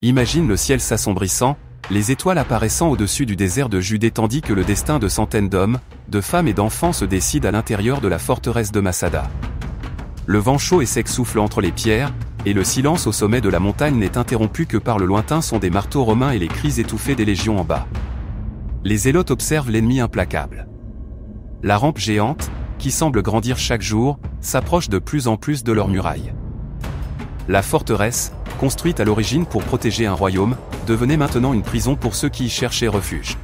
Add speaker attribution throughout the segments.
Speaker 1: Imagine le ciel s'assombrissant, les étoiles apparaissant au-dessus du désert de Judée tandis que le destin de centaines d'hommes, de femmes et d'enfants se décide à l'intérieur de la forteresse de Masada. Le vent chaud et sec souffle entre les pierres, et le silence au sommet de la montagne n'est interrompu que par le lointain son des marteaux romains et les cris étouffés des légions en bas. Les zélotes observent l'ennemi implacable. La rampe géante, qui semble grandir chaque jour, s'approche de plus en plus de leurs murailles. La forteresse, construite à l'origine pour protéger un royaume, devenait maintenant une prison pour ceux qui y cherchaient refuge.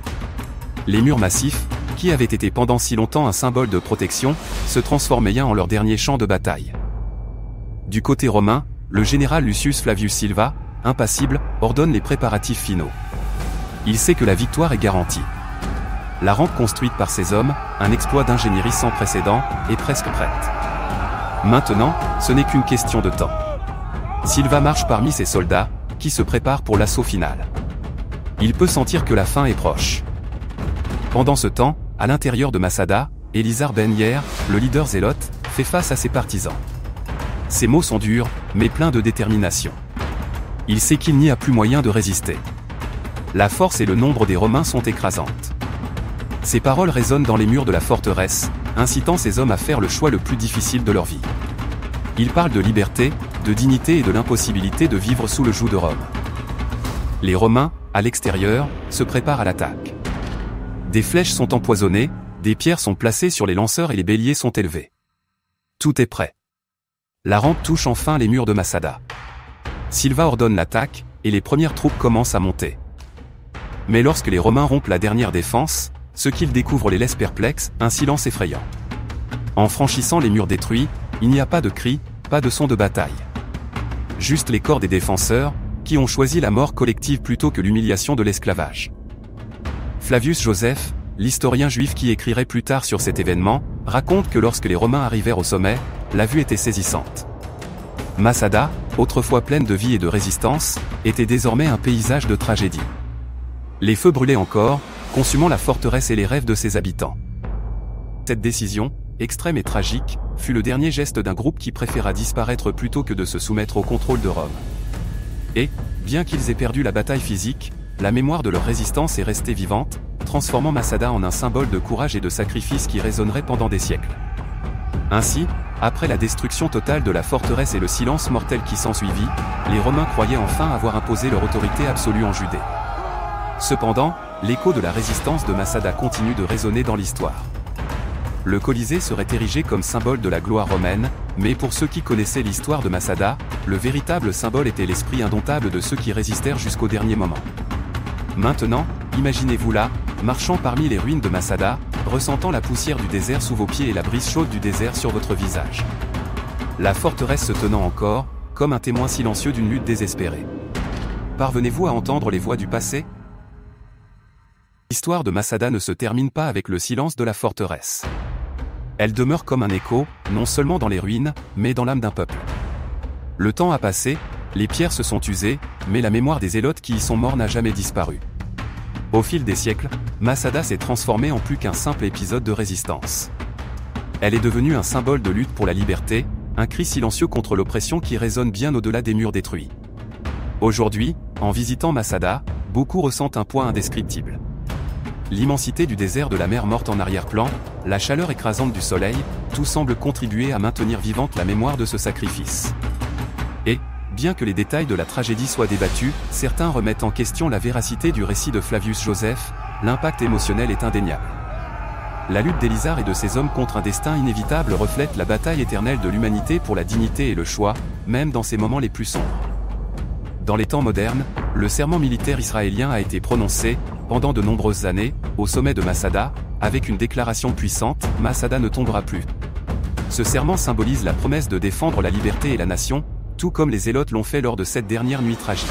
Speaker 1: Les murs massifs, qui avaient été pendant si longtemps un symbole de protection, se transformaient en leur dernier champ de bataille. Du côté romain, le général Lucius Flavius Silva, impassible, ordonne les préparatifs finaux. Il sait que la victoire est garantie. La rampe construite par ses hommes, un exploit d'ingénierie sans précédent, est presque prête. Maintenant, ce n'est qu'une question de temps. Silva marche parmi ses soldats, qui se préparent pour l'assaut final. Il peut sentir que la fin est proche. Pendant ce temps, à l'intérieur de Masada, Elisar Ben Yair, le leader zélote, fait face à ses partisans. Ses mots sont durs, mais pleins de détermination. Il sait qu'il n'y a plus moyen de résister. La force et le nombre des Romains sont écrasantes. Ses paroles résonnent dans les murs de la forteresse, incitant ses hommes à faire le choix le plus difficile de leur vie. Il parle de liberté, de dignité et de l'impossibilité de vivre sous le joug de Rome. Les Romains, à l'extérieur, se préparent à l'attaque. Des flèches sont empoisonnées, des pierres sont placées sur les lanceurs et les béliers sont élevés. Tout est prêt. La rampe touche enfin les murs de Masada. Silva ordonne l'attaque, et les premières troupes commencent à monter. Mais lorsque les Romains rompent la dernière défense, ce qu'ils découvrent les laisse perplexes, un silence effrayant. En franchissant les murs détruits, il n'y a pas de cris, pas de son de bataille. Juste les corps des défenseurs, qui ont choisi la mort collective plutôt que l'humiliation de l'esclavage. Flavius Joseph, l'historien juif qui écrirait plus tard sur cet événement, raconte que lorsque les Romains arrivèrent au sommet, la vue était saisissante. Masada, autrefois pleine de vie et de résistance, était désormais un paysage de tragédie. Les feux brûlaient encore, consumant la forteresse et les rêves de ses habitants. Cette décision, extrême et tragique, fut le dernier geste d'un groupe qui préféra disparaître plutôt que de se soumettre au contrôle de Rome. Et, bien qu'ils aient perdu la bataille physique, la mémoire de leur résistance est restée vivante, transformant Masada en un symbole de courage et de sacrifice qui résonnerait pendant des siècles. Ainsi, après la destruction totale de la forteresse et le silence mortel qui s'ensuivit, les Romains croyaient enfin avoir imposé leur autorité absolue en Judée. Cependant, l'écho de la résistance de Masada continue de résonner dans l'histoire. Le Colisée serait érigé comme symbole de la gloire romaine, mais pour ceux qui connaissaient l'histoire de Masada, le véritable symbole était l'esprit indomptable de ceux qui résistèrent jusqu'au dernier moment. Maintenant, imaginez-vous là, marchant parmi les ruines de Masada, ressentant la poussière du désert sous vos pieds et la brise chaude du désert sur votre visage. La forteresse se tenant encore, comme un témoin silencieux d'une lutte désespérée. Parvenez-vous à entendre les voix du passé ? L'histoire de Masada ne se termine pas avec le silence de la forteresse. Elle demeure comme un écho, non seulement dans les ruines, mais dans l'âme d'un peuple. Le temps a passé, les pierres se sont usées, mais la mémoire des zélotes qui y sont morts n'a jamais disparu. Au fil des siècles, Masada s'est transformée en plus qu'un simple épisode de résistance. Elle est devenue un symbole de lutte pour la liberté, un cri silencieux contre l'oppression qui résonne bien au-delà des murs détruits. Aujourd'hui, en visitant Masada, beaucoup ressentent un poids indescriptible. L'immensité du désert de la mer morte en arrière-plan, la chaleur écrasante du soleil, tout semble contribuer à maintenir vivante la mémoire de ce sacrifice. Et, bien que les détails de la tragédie soient débattus, certains remettent en question la véracité du récit de Flavius Joseph, l'impact émotionnel est indéniable. La lutte d'Elisar et de ses hommes contre un destin inévitable reflète la bataille éternelle de l'humanité pour la dignité et le choix, même dans ses moments les plus sombres. Dans les temps modernes, le serment militaire israélien a été prononcé, pendant de nombreuses années, au sommet de Masada, avec une déclaration puissante, Masada ne tombera plus. Ce serment symbolise la promesse de défendre la liberté et la nation, tout comme les zélotes l'ont fait lors de cette dernière nuit tragique.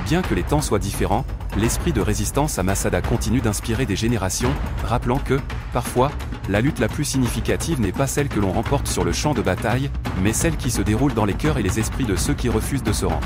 Speaker 1: Bien que les temps soient différents, l'esprit de résistance à Masada continue d'inspirer des générations, rappelant que, parfois, la lutte la plus significative n'est pas celle que l'on remporte sur le champ de bataille, mais celle qui se déroule dans les cœurs et les esprits de ceux qui refusent de se rendre.